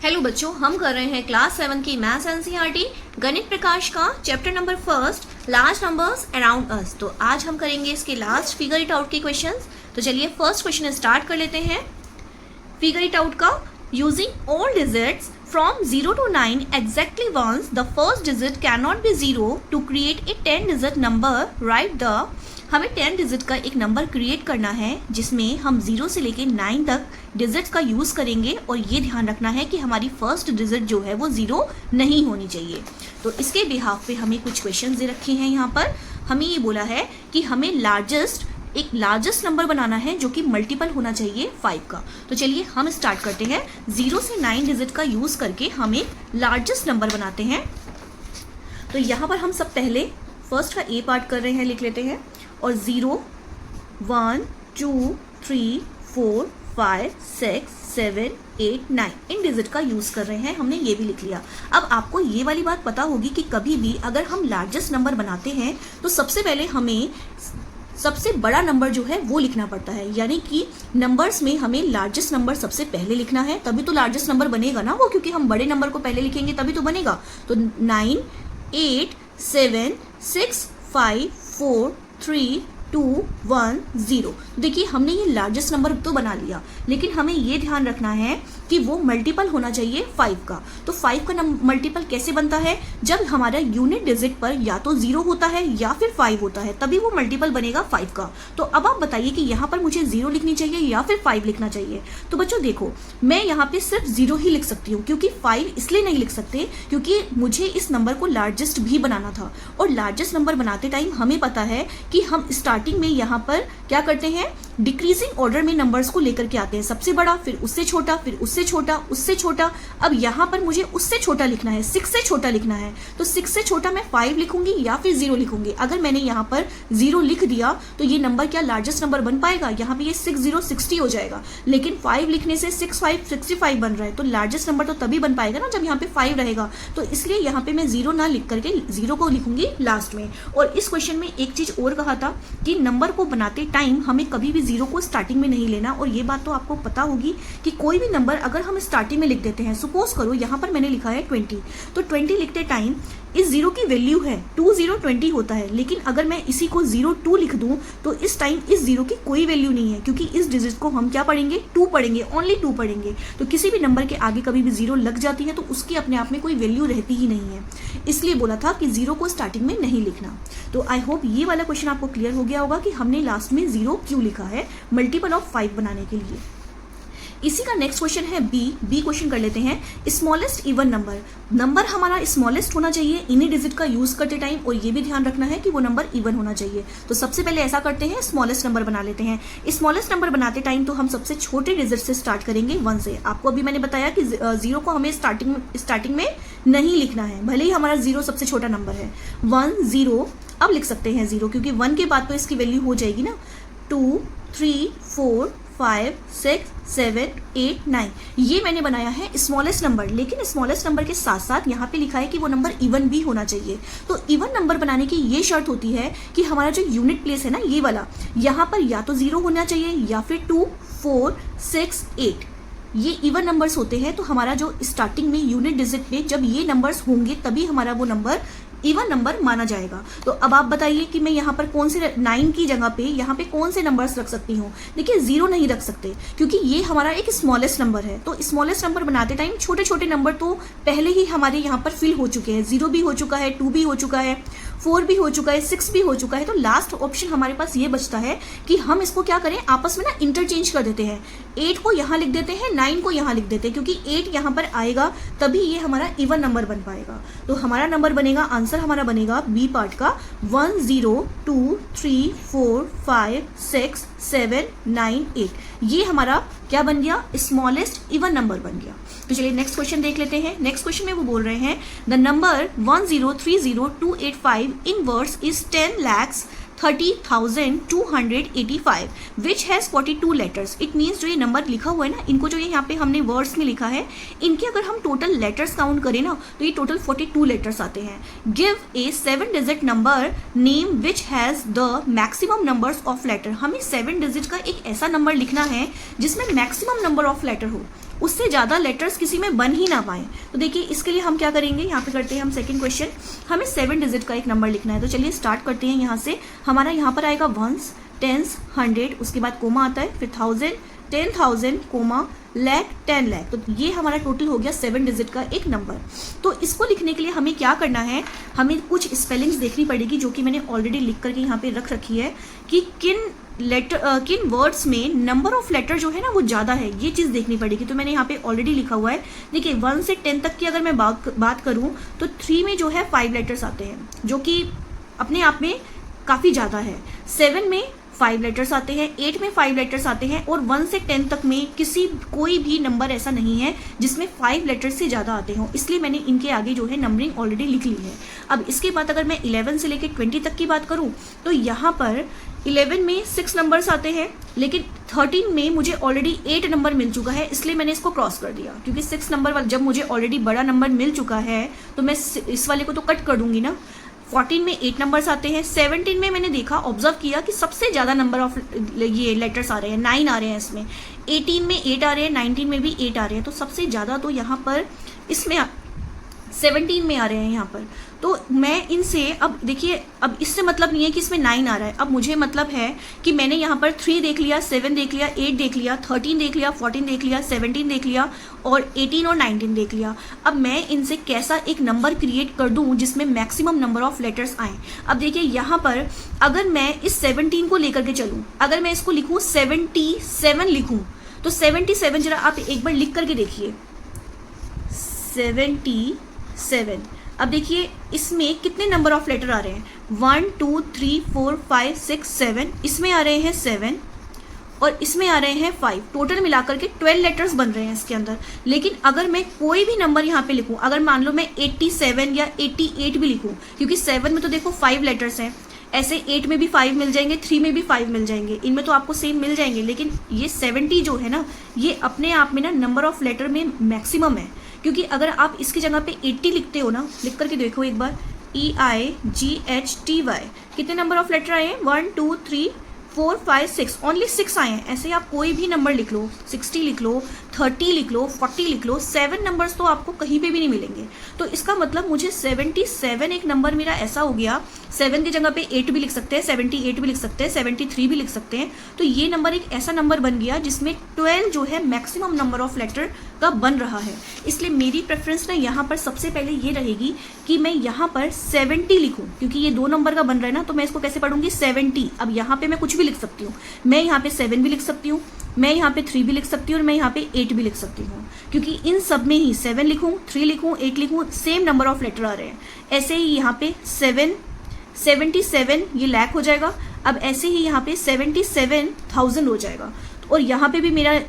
Hello बच्चों, हम कर रहे हैं क्लास 7 की मैथ्स एनसीईआरटी गणित प्रकाश का chapter number first large numbers around us. तो आज हम करेंगे इसके लास्ट फिगर इट आउट के क्वेश्चंस। तो चलिए फर्स्ट क्वेश्चन स्टार्ट कर लेते हैं। फिगर इट आउट का using all digits from 0 to 9 exactly once the first digit cannot be 0 to create a 10 digit number write the। हमें 10 डिजिट का एक नंबर क्रिएट करना है जिसमें हम 0 से लेके 9 तक डिजिट्स का यूज़ करेंगे और ये ध्यान रखना है कि हमारी फर्स्ट डिजिट जो है वो 0 नहीं होनी चाहिए। तो इसके बिहाफ पे हमें कुछ क्वेश्चंस दे रखे हैं। यहाँ पर हमें ये बोला है कि हमें एक लार्जेस्ट नंबर बनाना है जो कि मल्टीपल होना चाहिए 5 का। तो चलिए हम स्टार्ट करते हैं। 0 से 9 डिजिट का यूज़ करके हम एक लार्जेस्ट नंबर बनाते हैं। तो यहाँ पर हम सब पहले फर्स्ट का ए पार्ट कर रहे हैं, लिख लेते हैं। और 0 1 2 3 4 5 6 7 8 9 इन डिजिट का यूज़ कर रहे हैं, हमने ये भी लिख लिया। अब आपको ये वाली बात पता होगी कि कभी भी अगर हम लार्जेस्ट नंबर बनाते हैं तो सबसे पहले हमें सबसे बड़ा नंबर जो है वो लिखना पड़ता है। यानी कि नंबर्स में हमें लार्जेस्ट नंबर सबसे पहले लिखना है, तभी तो लार्जेस्ट नंबर बनेगा ना वो, क्योंकि हम बड़े नंबर को पहले लिखेंगे तभी तो बनेगा। तो 9 8 7 6 5 4 3 2 1 0। देखिए हमने ये लार्जेस्ट नंबर तो बना लिया, लेकिन हमें ये ध्यान रखना है कि वो मल्टीपल होना चाहिए 5 का। तो 5 का मल्टीपल कैसे बनता है? जब हमारा यूनिट डिजिट पर या तो 0 होता है या फिर 5 होता है, तभी वो मल्टीपल बनेगा 5 का। तो अब आप बताइए कि यहाँ पर मुझे 0 लिखनी चाहिए या फिर 5 लिखना चाहिए। तो बच्चों देखो, मैं यहाँ पे सिर्फ 0 ही लिख सकती हूँ, क्योंकि 5 इसलिए नहीं लिख सकते क्योंकि मुझे इस नंबर को लार्जेस्ट भी बनाना था। और लार्जेस्ट नंबर बनाते टाइम हमें पता है कि हम स्टार्टिंग में यहाँ पर क्या करते हैं, डिक्रीजिंग ऑर्डर में नंबर्स को लेकर के आते हैं। सबसे बड़ा, फिर उससे छोटा, फिर उससे छोटा, उससे छोटा। अब यहाँ पर मुझे उससे छोटा लिखना है, 6 से छोटा लिखना है। तो 6 से छोटा मैं 5 लिखूंगी या फिर 0 लिखूंगी। अगर मैंने यहाँ पर 0 लिख दिया तो ये नंबर क्या लार्जेस्ट नंबर बन पाएगा? यहाँ पे ये 6 0 60 हो जाएगा, लेकिन 5 लिखने से 6 5 65 बन रहा है। तो लार्जेस्ट नंबर तो तभी बन पाएगा ना जब यहाँ पे 5 रहेगा। तो इसलिए यहाँ पे मैं 0 ना लिख करके 0 को लिखूंगी लास्ट में। और इस क्वेश्चन में एक चीज और कहा था कि नंबर को बनाते टाइम हमें कभी भी 0 को स्टार्टिंग में नहीं लेना। और ये बात तो आपको पता होगी कि कोई भी नंबर अगर हम स्टार्टिंग में लिख देते हैं, सपोज करो यहाँ पर मैंने लिखा है 20, तो 20 लिखते टाइम इस 0 की वैल्यू है 2 0 20 होता है। लेकिन अगर मैं इसी को 0 2 लिख दूं तो इस टाइम इस 0 की कोई वैल्यू नहीं है, क्योंकि इस डिजिट को हम क्या पढ़ेंगे, 2 पढ़ेंगे, ओनली 2 पढ़ेंगे। तो किसी भी नंबर के आगे कभी भी 0 लग जाती है तो उसकी अपने आप में कोई वैल्यू रहती ही नहीं है। इसलिए बोला था कि 0 को स्टार्टिंग में नहीं लिखना। तो आई होप ये वाला क्वेश्चन आपको क्लियर हो गया होगा कि हमने लास्ट में 0 क्यों लिखा है मल्टीपल ऑफ 5 बनाने के लिए। इसी का नेक्स्ट क्वेश्चन है बी क्वेश्चन कर लेते हैं। स्मॉलेस्ट इवन नंबर हमारा स्मॉलेस्ट होना चाहिए इन्हीं डिजिट का यूज करते टाइम, और ये भी ध्यान रखना है कि वो नंबर इवन होना चाहिए। तो सबसे पहले ऐसा करते हैं, स्मॉलेस्ट नंबर बना लेते हैं। स्मॉलेस्ट नंबर बनाते टाइम तो हम सबसे छोटे डिजिट से स्टार्ट करेंगे, 1 से। आपको अभी मैंने बताया कि 0 को हमें स्टार्टिंग में नहीं लिखना है, भले ही हमारा 0 सबसे छोटा नंबर है। 1 0 अब लिख सकते हैं 0, क्योंकि 1 के बाद तो इसकी वैल्यू हो जाएगी ना। 2 3 4 5 6 7 8 9 ये मैंने बनाया है स्मॉलेस्ट नंबर। लेकिन स्मॉलेस्ट नंबर के साथ साथ यहाँ पे लिखा है कि वो नंबर इवन भी होना चाहिए। तो इवन नंबर बनाने की ये शर्त होती है कि हमारा जो यूनिट प्लेस है ना, ये वाला, यहाँ पर या तो 0 होना चाहिए या फिर 2 4 6 8 ये इवन नंबर्स होते हैं। तो हमारा जो स्टार्टिंग में यूनिट डिजिट पे जब ये नंबर्स होंगे तभी हमारा वो नंबर इवन नंबर माना जाएगा। तो अब आप बताइए कि मैं यहाँ पर कौन से 9 की जगह पे यहाँ पे कौन से नंबर्स रख सकती हूँ? देखिए 0 नहीं रख सकते, क्योंकि ये हमारा एक स्मॉलेस्ट नंबर है। तो स्मॉलेस्ट नंबर बनाते टाइम छोटे छोटे नंबर तो पहले ही हमारे यहाँ पर फिल हो चुके हैं। 0 भी हो चुका है, 2 भी हो चुका है, 4 भी हो चुका है, 6 भी हो चुका है। तो लास्ट ऑप्शन हमारे पास ये बचता है कि हम इसको क्या करें, आपस में ना इंटरचेंज कर देते हैं। 8 को यहाँ लिख देते हैं, 9 को यहाँ लिख देते हैं, क्योंकि 8 यहाँ पर आएगा तभी ये हमारा इवन नंबर बन पाएगा। तो हमारा नंबर बनेगा, आंसर हमारा बनेगा बी पार्ट का 1 0 2 3 4 5 6 7 9 8। ये हमारा क्या बन गया, स्मॉलेस्ट इवन नंबर बन गया। तो चलिए नेक्स्ट क्वेश्चन देख लेते हैं। नेक्स्ट क्वेश्चन में वो बोल रहे हैं the number 1030285 in words is 10,30,285 which has 42 letters. It means जो ये नंबर लिखा हुआ है ना, इनको जो ये यहाँ पे हमने वर्ड्स में लिखा है, इनके अगर हम टोटल लेटर्स काउंट करें ना तो ये टोटल 42 लेटर्स आते हैं। Give a 7 digit number name which has the maximum numbers of letter. हमें 7 डिजिट का एक ऐसा नंबर लिखना है जिसमें मैक्सिमम नंबर ऑफ लेटर हो। उससे ज़्यादा लेटर्स किसी में बन ही ना पाए। तो देखिए इसके लिए हम क्या करेंगे, यहाँ पे करते हैं हम सेकंड क्वेश्चन। हमें 7 डिजिट का एक नंबर लिखना है। तो चलिए स्टार्ट करते हैं यहाँ से। हमारा यहाँ पर आएगा वंस, टेंस, 100, उसके बाद कोमा आता है, फिर 1000, 10,000, कोमा, लाख, 10 लाख। तो ये हमारा टोटल हो गया 7 डिजिट का एक नंबर। तो इसको लिखने के लिए हमें क्या करना है, हमें कुछ स्पेलिंग्स देखनी पड़ेगी जो कि मैंने ऑलरेडी लिख करके यहाँ पे रख रखी है कि किन वर्ड्स में नंबर ऑफ लेटर जो है ना वो ज़्यादा है, ये चीज़ देखनी पड़ेगी। तो मैंने यहाँ पे ऑलरेडी लिखा हुआ है। देखिए 1 से 10 तक की अगर मैं बात करूँ तो 3 में जो है 5 लेटर्स आते हैं जो कि अपने आप में काफ़ी ज़्यादा है। 7 में 5 लेटर्स आते हैं, 8 में 5 लेटर्स आते हैं, और 1 से 10 तक में कोई भी नंबर ऐसा नहीं है जिसमें 5 लेटर्स से ज़्यादा आते हों। इसलिए मैंने इनके आगे जो है नंबरिंग ऑलरेडी लिख ली है। अब इसके बाद अगर मैं 11 से लेकर 20 तक की बात करूं तो यहाँ पर 11 में 6 नंबर्स आते हैं, लेकिन 13 में मुझे ऑलरेडी 8 नंबर मिल चुका है, इसलिए मैंने इसको क्रॉस कर दिया। क्योंकि 6 नंबर जब मुझे ऑलरेडी बड़ा नंबर मिल चुका है तो मैं इस वाले को तो कट कर दूंगी ना। 14 में 8 नंबर्स आते हैं। 17 में मैंने देखा, ऑब्जर्व किया कि सबसे ज़्यादा नंबर ऑफ ये लेटर्स आ रहे हैं, 9 आ रहे हैं इसमें। 18 में 8 आ रहे हैं, 19 में भी 8 आ रहे हैं। तो सबसे ज़्यादा तो यहाँ पर इसमें 17 में आ रहे हैं यहाँ पर। तो मैं इनसे अब देखिए, अब इससे मतलब नहीं है कि इसमें 9 आ रहा है। अब मुझे मतलब है कि मैंने यहाँ पर 3 देख लिया, 7 देख लिया, 8 देख लिया, 13 देख लिया, 14 देख लिया, 17 देख लिया, और 18 और 19 देख लिया। अब मैं इनसे कैसा एक नंबर क्रिएट कर दूं जिसमें मैक्सिमम नंबर ऑफ लेटर्स आए। अब देखिए यहाँ पर अगर मैं इस 17 को लेकर के चलूँ, अगर मैं इसको लिखूँ 77 लिखूँ, तो 77 जरा आप एक बार लिख करके देखिए, 77। अब देखिए इसमें कितने नंबर ऑफ लेटर आ रहे हैं, 1 2 3 4 5 6 7, इसमें आ रहे हैं 7 और इसमें आ रहे हैं 5। टोटल मिलाकर के 12 लेटर्स बन रहे हैं इसके अंदर। लेकिन अगर मैं कोई भी नंबर यहाँ पे लिखूँ, अगर मान लो मैं 87 या 88 भी लिखूँ, क्योंकि 7 में तो देखो 5 लेटर्स हैं, ऐसे 8 में भी 5 मिल जाएंगे, 3 में भी 5 मिल जाएंगे, इनमें तो आपको सेम मिल जाएंगे। लेकिन ये 70 जो है ना, ये अपने आप में ना नंबर ऑफ लेटर में मैक्सिमम है। क्योंकि अगर आप इसकी जगह पे 80 लिखते हो ना, लिख करके देखो एक बार, EIGHTY, कितने नंबर ऑफ लेटर आए हैं, 1 2 3 4 5 6, ओनली 6 आए हैं। ऐसे आप कोई भी नंबर लिख लो, 60 लिख लो, 30 लिख लो, 40 लिख लो, 7 नंबर्स तो आपको कहीं पे भी नहीं मिलेंगे। तो इसका मतलब मुझे 77 एक नंबर मेरा ऐसा हो गया, 7 की जगह पे 8 भी लिख सकते हैं, 78 भी लिख सकते हैं, 73 भी लिख सकते हैं। तो ये नंबर एक ऐसा नंबर बन गया जिसमें 12 जो है मैक्सिमम नंबर ऑफ लेटर का बन रहा है। इसलिए मेरी प्रेफरेंस ना यहाँ पर सबसे पहले ये रहेगी कि मैं यहाँ पर 70 लिखूँ, क्योंकि ये 2 नंबर का बन रहा है ना, तो मैं इसको कैसे पढ़ूंगी, 70। अब यहाँ पे मैं कुछ भी लिख सकती हूँ, मैं यहाँ पे 7 भी लिख सकती हूँ, मैं यहाँ पे 3 भी लिख सकती हूँ, और मैं यहाँ पे 8 भी लिख सकती हूँ, क्योंकि इन सब में ही 7 लिखूँ, 3 लिखूँ, 8 लिखूँ, सेम नंबर ऑफ लेटर आ रहे हैं। ऐसे ही यहाँ पे 77 ये लाख हो जाएगा। अब ऐसे ही यहाँ पे 77,000 हो जाएगा। और यहाँ पे भी मेरा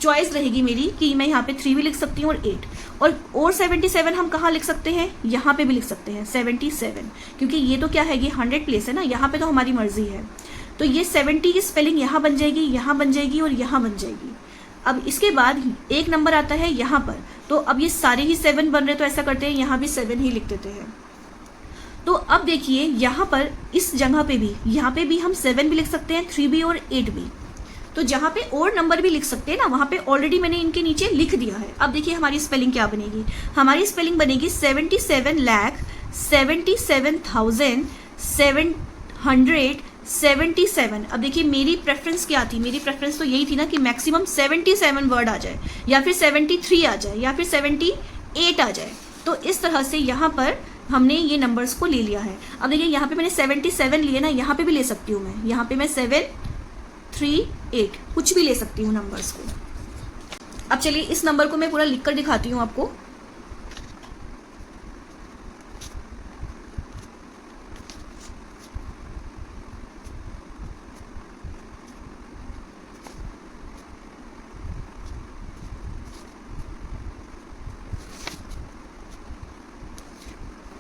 चॉइस रहेगी मेरी कि मैं यहाँ पे 3 भी लिख सकती हूँ और 8, और 77 हम कहाँ लिख सकते हैं, यहाँ पे भी लिख सकते हैं 77, क्योंकि ये तो क्या है, ये 100 प्लेस है ना, यहाँ पे तो हमारी मर्जी है। तो ये 70 की स्पेलिंग यहाँ बन जाएगी, यहाँ बन जाएगी और यहाँ बन जाएगी। अब इसके बाद एक नंबर आता है यहाँ पर, तो अब ये सारे ही 7 बन रहे, तो ऐसा करते हैं यहाँ भी 7 ही लिख देते हैं। तो अब देखिए यहाँ पर इस जगह पे भी, यहाँ पे भी हम 7 भी लिख सकते हैं, 3 भी और 8 भी। तो जहाँ पे और नंबर भी लिख सकते हैं ना, वहाँ पे ऑलरेडी मैंने इनके नीचे लिख दिया है। अब देखिए हमारी स्पेलिंग क्या बनेगी, हमारी स्पेलिंग बनेगी 77,77,777। अब देखिए मेरी प्रेफरेंस क्या थी, मेरी प्रेफरेंस तो यही थी ना कि मैक्सिमम 77 वर्ड आ जाए, या फिर 73 आ जाए, या फिर 78 आ जाए। तो इस तरह से यहाँ पर हमने ये नंबर्स को ले लिया है। अब देखिए यहाँ पे मैंने 77 लिए ना, यहाँ पे भी ले सकती हूँ मैं, यहाँ पे मैं 7 3 8 कुछ भी ले सकती हूँ नंबर्स को। अब चलिए इस नंबर को मैं पूरा लिख कर दिखाती हूँ आपको।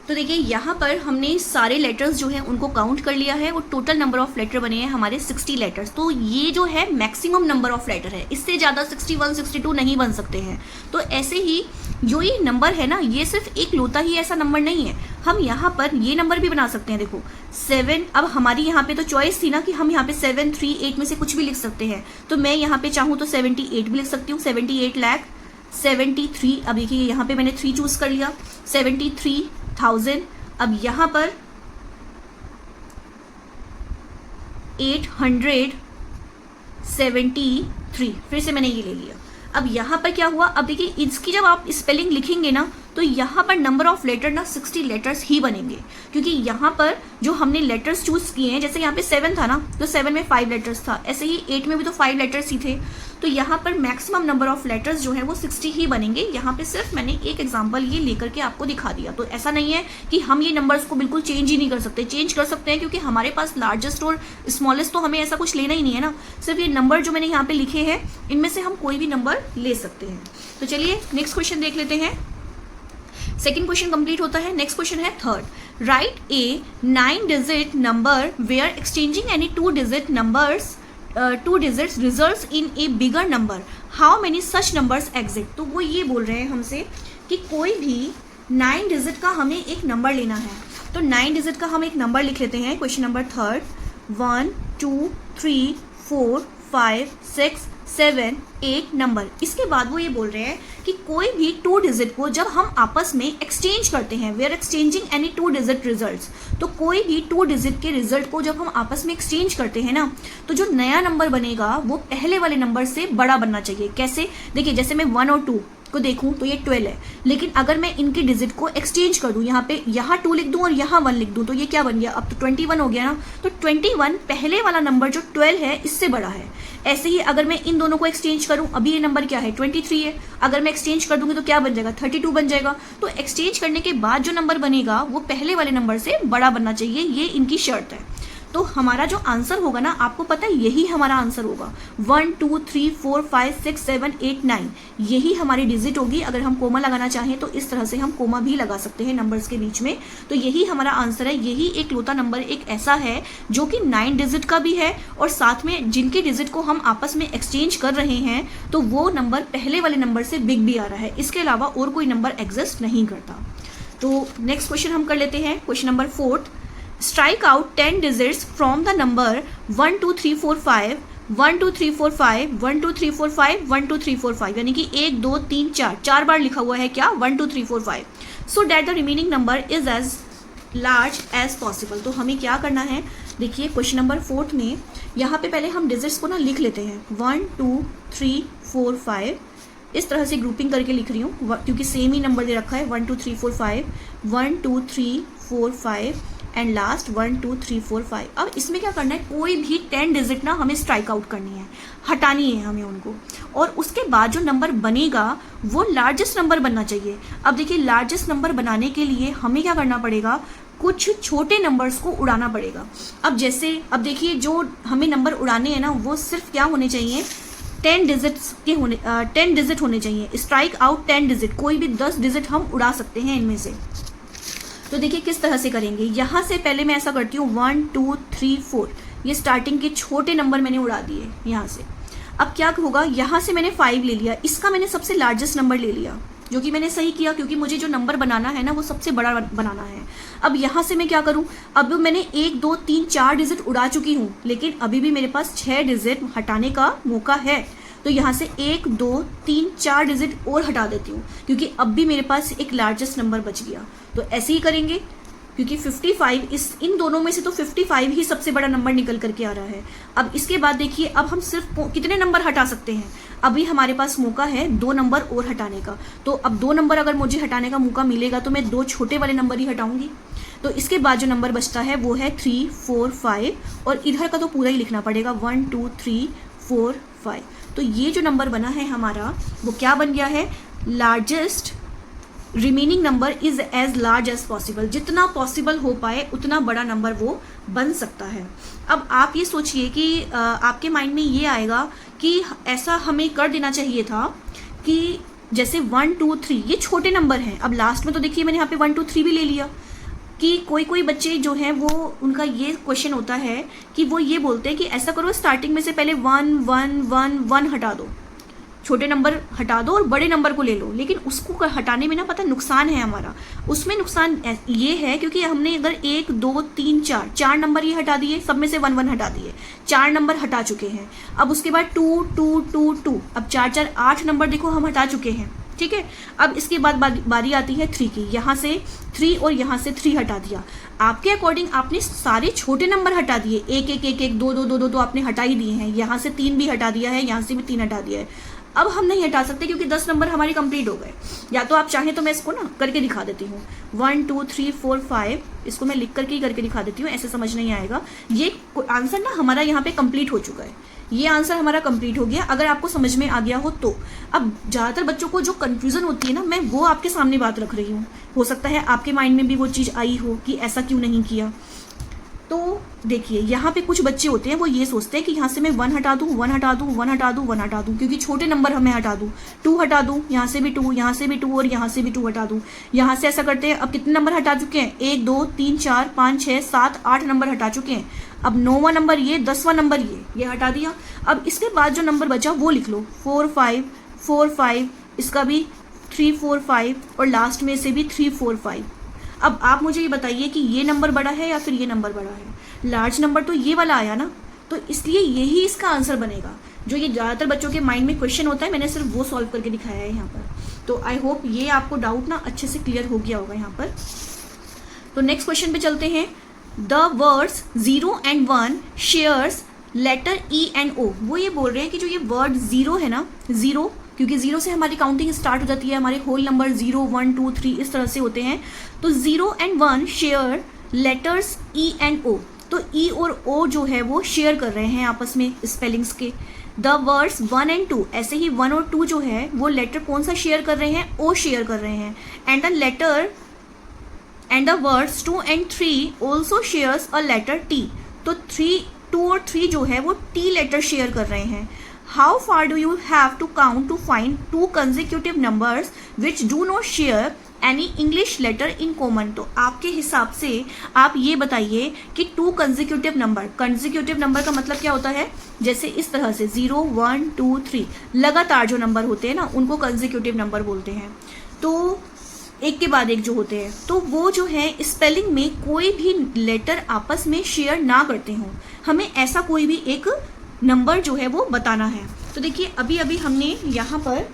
तो देखिए यहाँ पर हमने सारे लेटर्स जो है उनको काउंट कर लिया है और टोटल नंबर ऑफ लेटर बने हैं हमारे 60 लेटर्स। तो ये जो है मैक्सिमम नंबर ऑफ लेटर है, इससे ज़्यादा 61 62 नहीं बन सकते हैं। तो ऐसे ही जो ये नंबर है ना, ये सिर्फ एक लौता ही ऐसा नंबर नहीं है, हम यहाँ पर ये नंबर भी बना सकते हैं। देखो 7, अब हमारी यहाँ पे तो चॉइस थी ना कि हम यहाँ पे 7, 3, 8 में से कुछ भी लिख सकते हैं। तो मैं यहाँ पे चाहूँ तो 78 भी लिख सकती हूँ, 78 लाख 73। अब देखिए यहाँ पे मैंने 3 चूज कर लिया, 73,000। अब यहाँ पर 873, फिर से मैंने ये ले लिया। अब यहाँ पर क्या हुआ, अब देखिए इसकी जब आप स्पेलिंग लिखेंगे ना तो यहाँ पर नंबर ऑफ लेटर ना 60 लेटर्स ही बनेंगे, क्योंकि यहाँ पर जो हमने लेटर्स चूज किए हैं, जैसे यहाँ पे 7 था ना तो 7 में 5 लेटर्स था, ऐसे ही 8 में भी तो 5 लेटर्स ही थे। तो यहाँ पर मैक्सिमम नंबर ऑफ लेटर्स जो है वो 60 ही बनेंगे। यहाँ पे सिर्फ मैंने एक एग्जाम्पल ये लेकर के आपको दिखा दिया। तो ऐसा नहीं है कि हम ये नंबर्स को बिल्कुल चेंज ही नहीं कर सकते, चेंज कर सकते हैं, क्योंकि हमारे पास लार्जेस्ट और स्मॉलेस्ट तो हमें ऐसा कुछ लेना ही नहीं है ना। सिर्फ ये नंबर जो मैंने यहाँ पे लिखे हैं इनमें से हम कोई भी नंबर ले सकते हैं। तो चलिए नेक्स्ट क्वेश्चन देख लेते हैं। सेकेंड क्वेश्चन कंप्लीट होता है। नेक्स्ट क्वेश्चन है third, write a 9 digit number where exchanging any 2 digit numbers 2 digits results in a bigger number, how many such numbers exist. तो वो ये बोल रहे हैं हमसे कि कोई भी 9 डिजिट का हमें एक नंबर लेना है। तो 9 डिजिट का हम एक नंबर लिख लेते हैं। Question number third, 1 2 3 4 5 6 7 8 number. इसके बाद वो ये बोल रहे हैं कि कोई भी 2 डिजिट को जब हम आपस में एक्सचेंज करते हैं, we are exchanging any 2 digit results, तो कोई भी 2 डिजिट के रिजल्ट को जब हम आपस में एक्सचेंज करते हैं ना, तो जो नया नंबर बनेगा वो पहले वाले नंबर से बड़ा बनना चाहिए। कैसे, देखिए जैसे मैं 1 और 2 को देखूं तो ये 12 है, लेकिन अगर मैं इनके डिजिट को एक्सचेंज कर दूं, यहाँ 2 लिख दूं और यहाँ 1 लिख दूं, तो ये क्या बन गया, अब तो 21 हो गया ना। तो 21 पहले वाला नंबर जो 12 है इससे बड़ा है। ऐसे ही अगर मैं इन दोनों को एक्सचेंज करूं, अभी ये नंबर क्या है 23 है, अगर मैं एक्सचेंज कर दूंगी तो क्या बन जाएगा 32 बन जाएगा। तो एक्सचेंज करने के बाद जो नंबर बनेगा वो पहले वाले नंबर से बड़ा बनना चाहिए, ये इनकी शर्त है। तो हमारा जो आंसर होगा ना, आपको पता है यही हमारा आंसर होगा, 1 2 3 4 5 6 7 8 9, यही हमारी डिजिट होगी। अगर हम कोमा लगाना चाहें तो इस तरह से हम कोमा भी लगा सकते हैं नंबर्स के बीच में। तो यही हमारा आंसर है, यही एक लौता नंबर एक ऐसा है जो कि 9 डिजिट का भी है और साथ में जिनके डिजिट को हम आपस में एक्सचेंज कर रहे हैं तो वो नंबर पहले वाले नंबर से बिग भी आ रहा है। इसके अलावा और कोई नंबर एग्जिस्ट नहीं करता। तो नेक्स्ट क्वेश्चन हम कर लेते हैं। Question number 4, strike out 10 digits from the number 1 2 3 4 5 1 2 3 4 5 1 2 3 4 5 1 2 3 4 5, यानी कि 1 2 3 4 बार लिखा हुआ है क्या 1 2 3 4 5, so that the remaining number is as large as possible. तो हमें क्या करना है, देखिए क्वेश्चन नंबर 4 में यहाँ पे पहले हम डिजिट्स को ना लिख लेते हैं 1 2 3 4 5, इस तरह से ग्रुपिंग करके लिख रही हूँ क्योंकि सेम ही नंबर दे रखा है 1 2 3 4 5 1 2 3 4 5 एंड लास्ट 1 2 3 4 5। अब इसमें क्या करना है, कोई भी 10 डिजिट ना हमें स्ट्राइक आउट करनी है, हटानी है हमें उनको, और उसके बाद जो नंबर बनेगा वो लार्जेस्ट नंबर बनना चाहिए। अब देखिए लार्जेस्ट नंबर बनाने के लिए हमें क्या करना पड़ेगा, कुछ छोटे नंबर्स को उड़ाना पड़ेगा। अब जैसे अब देखिए जो हमें नंबर उड़ाने हैं ना वो सिर्फ क्या होने चाहिए, 10 डिजिट्स के 10 डिजिट होने चाहिए। स्ट्राइक आउट 10 डिजिट, कोई भी 10 डिजिट हम उड़ा सकते हैं इनमें से। तो देखिए किस तरह से करेंगे, यहाँ से पहले मैं ऐसा करती हूँ 1 2 3 4, ये स्टार्टिंग के छोटे नंबर मैंने उड़ा दिए यहाँ से। अब क्या होगा, यहाँ से मैंने 5 ले लिया, इसका मैंने सबसे लार्जेस्ट नंबर ले लिया, जो कि मैंने सही किया क्योंकि मुझे जो नंबर बनाना है ना वो सबसे बड़ा बनाना है। अब यहाँ से मैं क्या करूँ, अब मैंने 1 2 3 4 डिजिट उड़ा चुकी हूँ, लेकिन अभी भी मेरे पास 6 डिजिट हटाने का मौका है। तो यहाँ से 1 2 3 4 डिजिट और हटा देती हूँ क्योंकि अब भी मेरे पास एक लार्जेस्ट नंबर बच गया। तो ऐसे ही करेंगे क्योंकि 55 इन दोनों में से तो 55 ही सबसे बड़ा नंबर निकल करके आ रहा है। अब इसके बाद देखिए अब हम सिर्फ कितने नंबर हटा सकते हैं, अभी हमारे पास मौका है 2 नंबर और हटाने का। तो अब 2 नंबर अगर मुझे हटाने का मौका मिलेगा तो मैं 2 छोटे वाले नंबर ही हटाऊंगी। तो इसके बाद जो नंबर बचता है वो है 3 4 5, और इधर का तो पूरा ही लिखना पड़ेगा 1 2 3 4 5। तो ये जो नंबर बना है हमारा वो क्या बन गया है, largest remaining number is as large as possible, जितना पॉसिबल हो पाए उतना बड़ा नंबर वो बन सकता है। अब आप ये सोचिए कि आपके माइंड में ये आएगा कि ऐसा हमें कर देना चाहिए था कि जैसे 1 2 3 ये छोटे नंबर हैं। अब लास्ट में तो देखिए मैंने यहाँ पे 1 2 3 भी ले लिया, कि कोई कोई बच्चे जो हैं वो उनका ये क्वेश्चन होता है कि वो ये बोलते हैं कि ऐसा करो स्टार्टिंग में से पहले 1 1 1 1 हटा दो, छोटे नंबर हटा दो और बड़े नंबर को ले लो। लेकिन उसको हटाने में ना पता नुकसान है हमारा। उसमें नुकसान ये है क्योंकि हमने अगर 1 2 3 4 नंबर ये हटा दिए, सब में से 1 1 हटा दिए, 4 नंबर हटा चुके हैं। अब उसके बाद 2 2 2 2, अब 4 4 8 नंबर देखो हम हटा चुके हैं, ठीक है। अब इसके बाद बारी आती है 3 की, यहाँ से 3 और यहाँ से 3 हटा दिया। आपके अकॉर्डिंग आपने सारे छोटे नंबर हटा दिए, 1 1 1 1 2 2 2 2 तो आपने हटा ही दिए हैं। यहाँ से 3 भी हटा दिया है, यहाँ से भी 3 हटा दिया है। अब हम नहीं हटा सकते क्योंकि 10 नंबर हमारे कंप्लीट हो गए। या तो आप चाहें तो मैं इसको ना करके दिखा देती हूँ, 1 2 3 4 5, इसको मैं लिख करके ही करके दिखा देती हूँ, ऐसे समझ नहीं आएगा। ये आंसर ना हमारा यहाँ पे कंप्लीट हो चुका है, ये आंसर हमारा कंप्लीट हो गया अगर आपको समझ में आ गया हो तो। अब ज़्यादातर बच्चों को जो कन्फ्यूज़न होती है ना, मैं वो आपके सामने बात रख रही हूँ। हो सकता है आपके माइंड में भी वो चीज़ आई हो कि ऐसा क्यों नहीं किया। तो देखिए यहाँ पे कुछ बच्चे होते हैं वो ये सोचते हैं कि यहाँ से मैं 1 हटा दूँ 1 हटा दूँ 1 हटा दूँ 1 हटा दूँ, क्योंकि छोटे नंबर हमें हटा दूँ, 2 हटा दूँ, यहाँ से भी 2, यहाँ से भी 2 और यहाँ से भी 2 हटा दूँ। यहाँ से ऐसा करते हैं। अब कितने नंबर हटा चुके हैं, 1 2 3 4 5 6 7 8 नंबर हटा चुके हैं। अब 9वां नंबर ये, 10वां नंबर ये हटा दिया। अब इसके बाद जो नंबर बचा वो लिख लो, 4 5 4 5, इसका भी 3 4 5 और लास्ट में से भी 3 4 5। अब आप मुझे ये बताइए कि ये नंबर बड़ा है या फिर ये नंबर बड़ा है। लार्ज नंबर तो ये वाला आया ना, तो इसलिए यही इसका आंसर बनेगा। जो ये ज़्यादातर बच्चों के माइंड में क्वेश्चन होता है, मैंने सिर्फ वो सॉल्व करके दिखाया है यहाँ पर। तो आई होप ये आपको डाउट ना अच्छे से क्लियर हो गया होगा यहाँ पर। तो नेक्स्ट क्वेश्चन पे चलते हैं। The words 0 and 1 shares letter E and O। वो ये बोल रहे हैं कि जो ये वर्ड 0 है ना, 0 क्योंकि 0 से हमारी काउंटिंग स्टार्ट हो जाती है, हमारे होल नंबर 0 1 2 3 इस तरह से होते हैं। तो 0 and 1 share letters E and O। तो E और O जो है वो शेयर कर रहे हैं आपस में स्पेलिंग्स के। द वर्ड्स 1 and 2, ऐसे ही 1 और 2 जो है वो लेटर कौन सा शेयर कर रहे हैं, O शेयर कर रहे हैं। And the letter and the words 2 and 3 also shares a letter T। तो 2 और 3 जो है वो T लेटर शेयर कर रहे हैं। How far do you have to count to find 2 consecutive numbers which do not share any English letter in common. तो आपके हिसाब से आप ये बताइए कि 2 कंसेक्यूटिव नंबर का मतलब क्या होता है, जैसे इस तरह से 0 1 2 3 लगातार जो नंबर होते हैं ना उनको कंसेक्यूटिव नंबर बोलते हैं। तो एक के बाद एक जो होते हैं, तो वो जो है स्पेलिंग में कोई भी लेटर आपस में शेयर ना करते हों, हमें ऐसा कोई भी एक नंबर जो है वो बताना है। तो देखिए अभी अभी हमने यहाँ पर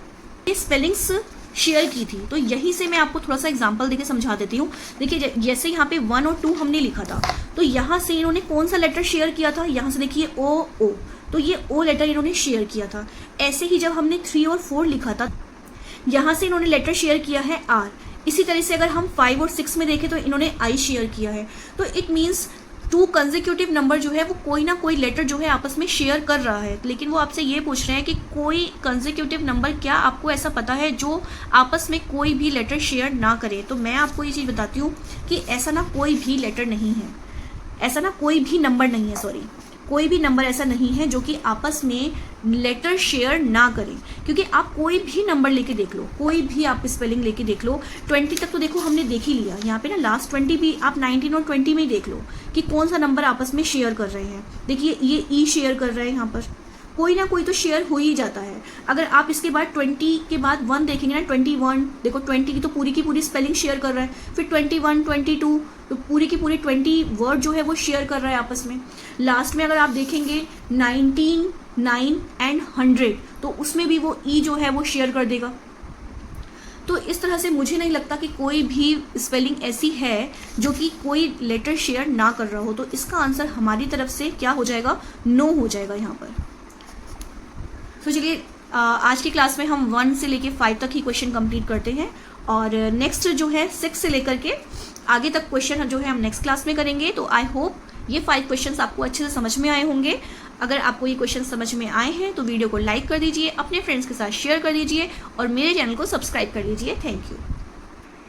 स्पेलिंग्स शेयर की थी, तो यहीं से मैं आपको थोड़ा सा एग्जांपल देके समझा देती हूँ। देखिए जैसे यहाँ पे 1 और 2 हमने लिखा था, तो यहाँ से इन्होंने कौन सा लेटर शेयर किया था, यहाँ से देखिए O, तो ये O लेटर इन्होंने शेयर किया था। ऐसे ही जब हमने 3 और 4 लिखा था, यहाँ से इन्होंने लेटर शेयर किया है R। इसी तरह से अगर हम 5 और 6 में देखें तो इन्होंने I शेयर किया है। तो इट मीन्स 2 कंसेक्यूटिव नंबर जो है वो कोई ना कोई लेटर जो है आपस में शेयर कर रहा है। लेकिन वो आपसे ये पूछ रहे हैं कि कोई कंसेक्यूटिव नंबर क्या आपको ऐसा पता है जो आपस में कोई भी लेटर शेयर ना करे। तो मैं आपको ये चीज़ बताती हूँ कि ऐसा ना कोई भी लेटर नहीं है, ऐसा ना कोई भी नंबर नहीं है, सॉरी कोई भी नंबर ऐसा नहीं है जो कि आपस में लेटर शेयर ना करें। क्योंकि आप कोई भी नंबर लेके देख लो, कोई भी आप स्पेलिंग लेके देख लो, 20 तक तो देखो हमने देख ही लिया। यहाँ पे ना लास्ट 20 भी आप 19 और 20 में ही देख लो कि कौन सा नंबर आपस में शेयर कर रहे हैं। देखिए ये ई शेयर कर रहे हैं, यहाँ पर कोई ना कोई तो शेयर हो ही जाता है। अगर आप इसके बाद 20 के बाद 1 देखेंगे ना, 21 देखो 20 की तो पूरी पूरी स्पेलिंग शेयर कर रहा है। फिर 21 22 तो पूरी की पूरी 20 वर्ड जो है वो शेयर कर रहा है आपस में। लास्ट में अगर आप देखेंगे 19 9 एंड 100 तो उसमें भी वो ई जो है वो शेयर कर देगा। तो इस तरह से मुझे नहीं लगता कि कोई भी स्पेलिंग ऐसी है जो कि कोई लेटर शेयर ना कर रहा हो। तो इसका आंसर हमारी तरफ से क्या हो जाएगा, नो हो जाएगा यहाँ पर। तो चलिए आज की क्लास में हम 1 से लेके 5 तक ही क्वेश्चन कंप्लीट करते हैं और नेक्स्ट जो है 6 से लेकर के आगे तक क्वेश्चन जो है हम नेक्स्ट क्लास में करेंगे। तो आई होप ये 5 क्वेश्चंस आपको अच्छे से समझ में आए होंगे। अगर आपको ये क्वेश्चन समझ में आए हैं तो वीडियो को लाइक कर दीजिए, अपने फ्रेंड्स के साथ शेयर कर दीजिए और मेरे चैनल को सब्सक्राइब कर लीजिए। Thank you.